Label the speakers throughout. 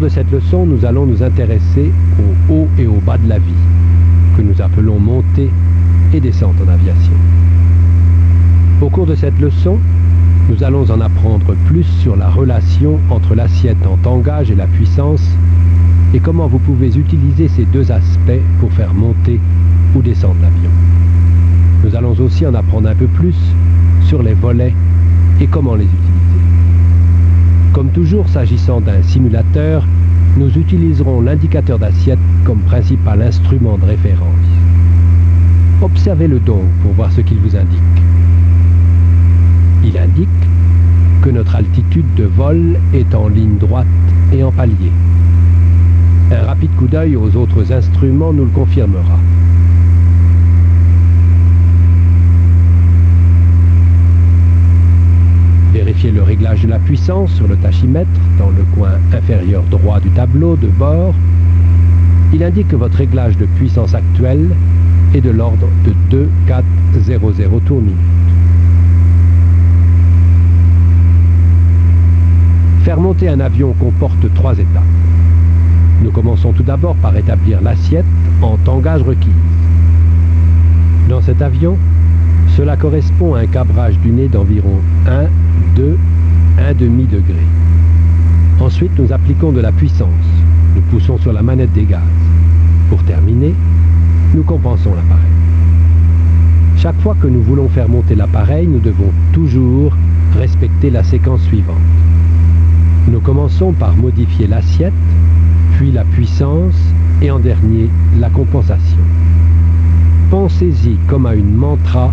Speaker 1: de cette leçon, nous allons nous intéresser au haut et au bas de la vie, que nous appelons montée et descente en aviation. Au cours de cette leçon, nous allons en apprendre plus sur la relation entre l'assiette en tangage et la puissance et comment vous pouvez utiliser ces deux aspects pour faire monter ou descendre l'avion. Nous allons aussi en apprendre un peu plus sur les volets et comment les utiliser. Comme toujours, s'agissant d'un simulateur, nous utiliserons l'indicateur d'assiette comme principal instrument de référence. Observez-le donc pour voir ce qu'il vous indique. Il indique que notre altitude de vol est en ligne droite et en palier. Un rapide coup d'œil aux autres instruments nous le confirmera. Vérifiez le réglage de la puissance sur le tachymètre dans le coin inférieur droit du tableau de bord. Il indique que votre réglage de puissance actuelle est de l'ordre de 2400 tours minute. Faire monter un avion comporte 3 étapes. Nous commençons tout d'abord par établir l'assiette en tangage requise. Dans cet avion, cela correspond à un cabrage du nez d'environ 1, 2, 1,5 degré. Ensuite, nous appliquons de la puissance. Nous poussons sur la manette des gaz. Pour terminer, nous compensons l'appareil. Chaque fois que nous voulons faire monter l'appareil, nous devons toujours respecter la séquence suivante. Nous commençons par modifier l'assiette, puis la puissance et en dernier la compensation. Pensez-y comme à une mantra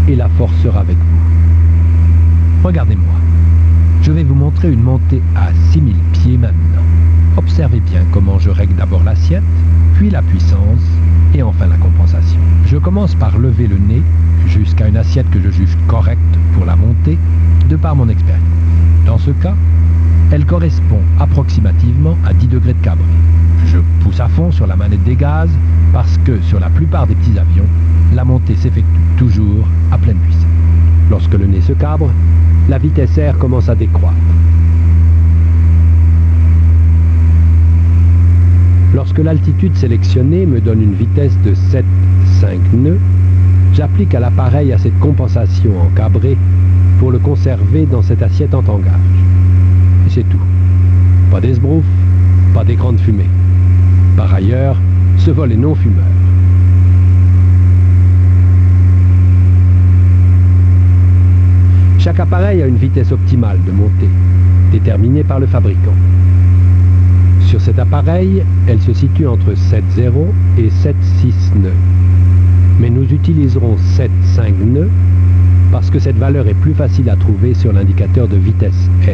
Speaker 1: et la force sera avec vous. Regardez-moi. Je vais vous montrer une montée à 6000 pieds maintenant. Observez bien comment je règle d'abord l'assiette, puis la puissance et enfin la compensation. Je commence par lever le nez jusqu'à une assiette que je juge correcte pour la montée de par mon expérience. Dans ce cas, elle correspond approximativement à 10 degrés de cabré. Je pousse à fond sur la manette des gaz parce que sur la plupart des petits avions, la montée s'effectue toujours à pleine puissance. Lorsque le nez se cabre, la vitesse R commence à décroître. Lorsque l'altitude sélectionnée me donne une vitesse de 7,5 nœuds, j'applique à l'appareil à cette compensation en cabré pour le conserver dans cette assiette en tangage. Et c'est tout. Pas d'esbrouf, pas d'écran de fumée. Par ailleurs, ce vol est non fumeur. Chaque appareil a une vitesse optimale de montée, déterminée par le fabricant. Sur cet appareil, elle se situe entre 7,0 et 7,6 nœuds. Mais nous utiliserons 7,5 nœuds parce que cette valeur est plus facile à trouver sur l'indicateur de vitesse R.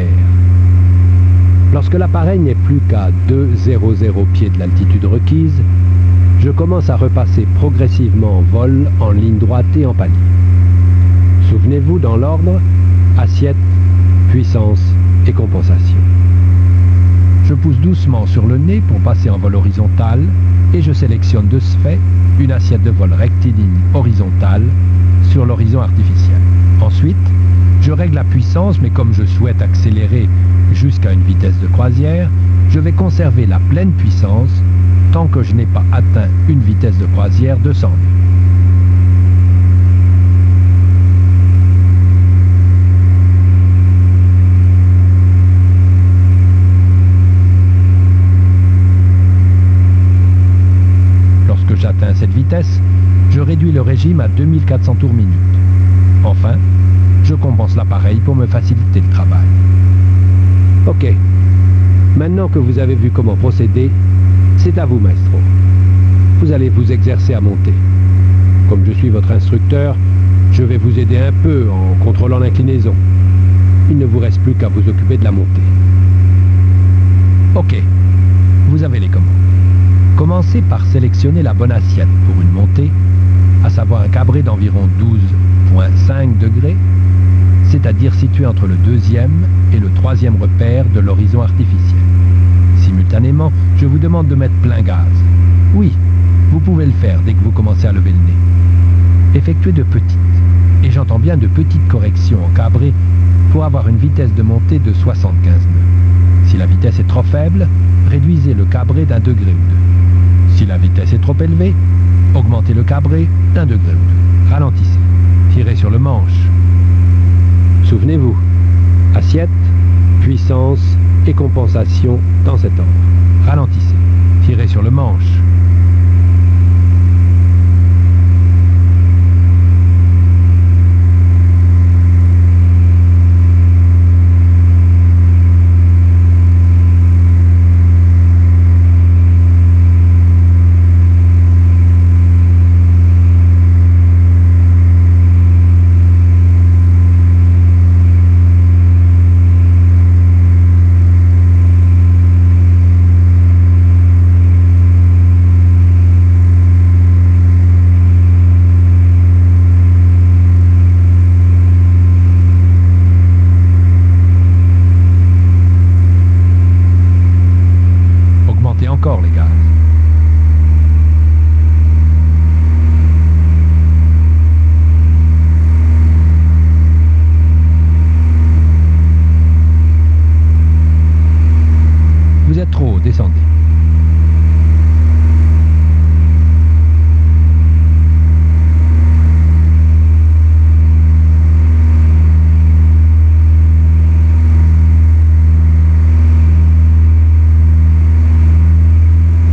Speaker 1: Lorsque l'appareil n'est plus qu'à 2,00 pieds de l'altitude requise, je commence à repasser progressivement en vol en ligne droite et en palier. Souvenez-vous dans l'ordre, assiette, puissance et compensation. Je pousse doucement sur le nez pour passer en vol horizontal et je sélectionne de ce fait une assiette de vol rectiligne horizontale sur l'horizon artificiel. Ensuite, je règle la puissance, mais comme je souhaite accélérer jusqu'à une vitesse de croisière, je vais conserver la pleine puissance tant que je n'ai pas atteint une vitesse de croisière de 100 nœuds. Lorsque j'atteins cette vitesse, je réduis le régime à 2400 tours minute. Enfin, je compense l'appareil pour me faciliter le travail. Ok. Maintenant que vous avez vu comment procéder, c'est à vous, maestro. Vous allez vous exercer à monter. Comme je suis votre instructeur, je vais vous aider un peu en contrôlant l'inclinaison. Il ne vous reste plus qu'à vous occuper de la montée. Ok. Vous avez les commandes. Commencez par sélectionner la bonne assiette pour une montée, à savoir un cabré d'environ 12,5 degrés, c'est-à-dire situé entre le deuxième et le troisième repère de l'horizon artificiel. Simultanément, je vous demande de mettre plein gaz. Oui, vous pouvez le faire dès que vous commencez à lever le nez. Effectuez de petites, et j'entends bien de petites corrections en cabré pour avoir une vitesse de montée de 75 nœuds. Si la vitesse est trop faible, réduisez le cabré d'1 degré ou deux. Si la vitesse est trop élevée, augmentez le cabré d'1 degré ou deux. Ralentissez. Tirez sur le manche. Souvenez-vous, assiette, puissance et compensation dans cet ordre. Ralentissez. Tirez sur le manche. Encore les gaz. Vous êtes trop haut, descendez.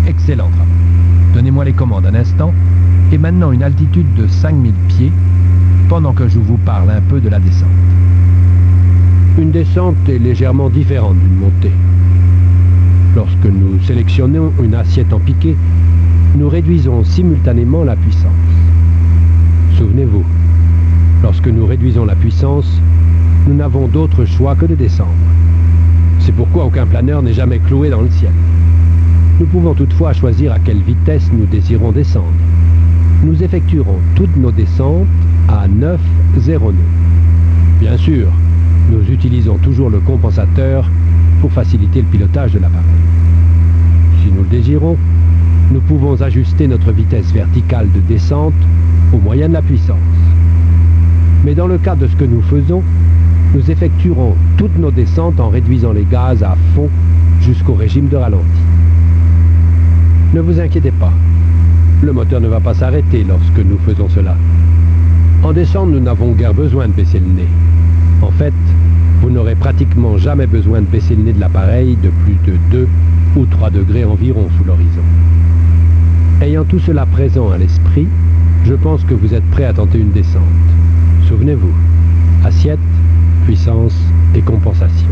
Speaker 1: Excellent travail. Donnez-moi les commandes un instant, et maintenant une altitude de 5000 pieds, pendant que je vous parle un peu de la descente. Une descente est légèrement différente d'une montée. Lorsque nous sélectionnons une assiette en piqué, nous réduisons simultanément la puissance. Souvenez-vous, lorsque nous réduisons la puissance, nous n'avons d'autre choix que de descendre. C'est pourquoi aucun planeur n'est jamais cloué dans le ciel. Nous pouvons toutefois choisir à quelle vitesse nous désirons descendre. Nous effectuerons toutes nos descentes à 9,0 nœuds. Bien sûr, nous utilisons toujours le compensateur pour faciliter le pilotage de l'appareil. Si nous le désirons, nous pouvons ajuster notre vitesse verticale de descente au moyen de la puissance. Mais dans le cas de ce que nous faisons, nous effectuerons toutes nos descentes en réduisant les gaz à fond jusqu'au régime de ralenti. Ne vous inquiétez pas, le moteur ne va pas s'arrêter lorsque nous faisons cela. En descente, nous n'avons guère besoin de baisser le nez. En fait, vous n'aurez pratiquement jamais besoin de baisser le nez de l'appareil de plus de 2 ou 3 degrés environ sous l'horizon. Ayant tout cela présent à l'esprit, je pense que vous êtes prêt à tenter une descente. Souvenez-vous, assiette, puissance et compensation.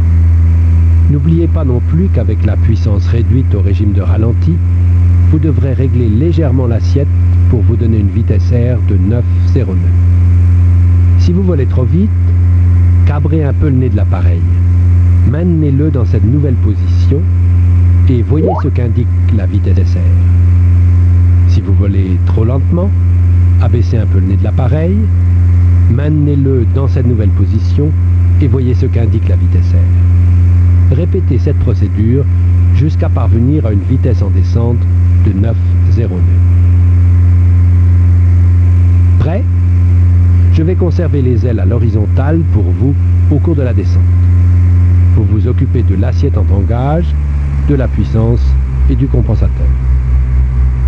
Speaker 1: N'oubliez pas non plus qu'avec la puissance réduite au régime de ralenti, vous devrez régler légèrement l'assiette pour vous donner une vitesse R de 9,0 nœuds. Si vous volez trop vite, cabrez un peu le nez de l'appareil. Maintenez-le dans cette nouvelle position et voyez ce qu'indique la vitesse R. Si vous volez trop lentement, abaissez un peu le nez de l'appareil, maintenez-le dans cette nouvelle position et voyez ce qu'indique la vitesse R. Répétez cette procédure jusqu'à parvenir à une vitesse en descente de 9,0 nœuds. Prêt? Je vais conserver les ailes à l'horizontale pour vous au cours de la descente. Vous vous occupez de l'assiette en tangage, de la puissance et du compensateur.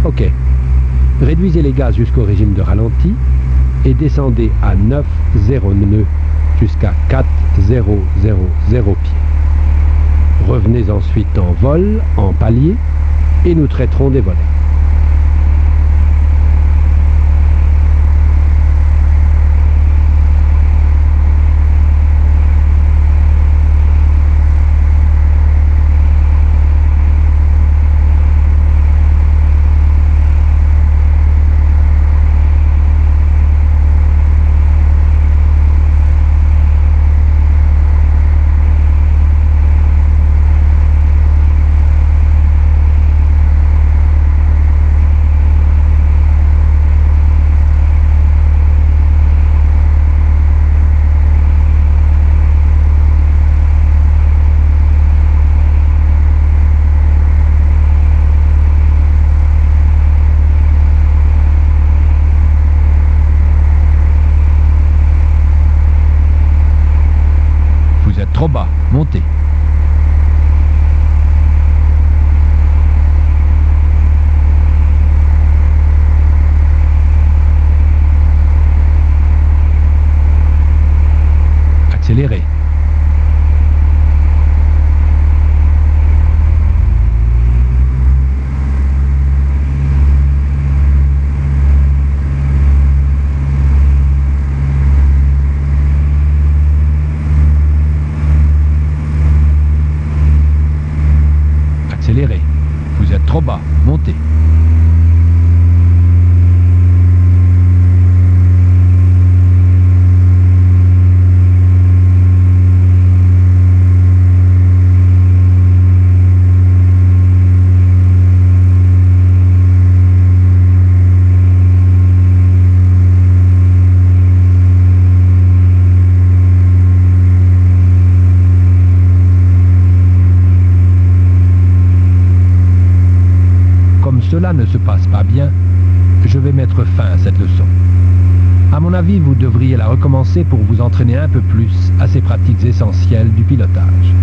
Speaker 1: Ok. Réduisez les gaz jusqu'au régime de ralenti et descendez à 9,0 nœuds jusqu'à 4,000 pieds. Revenez ensuite en vol, en palier, et nous traiterons des volets. cela ne se passe pas bien, je vais mettre fin à cette leçon. À mon avis, vous devriez la recommencer pour vous entraîner un peu plus à ces pratiques essentielles du pilotage.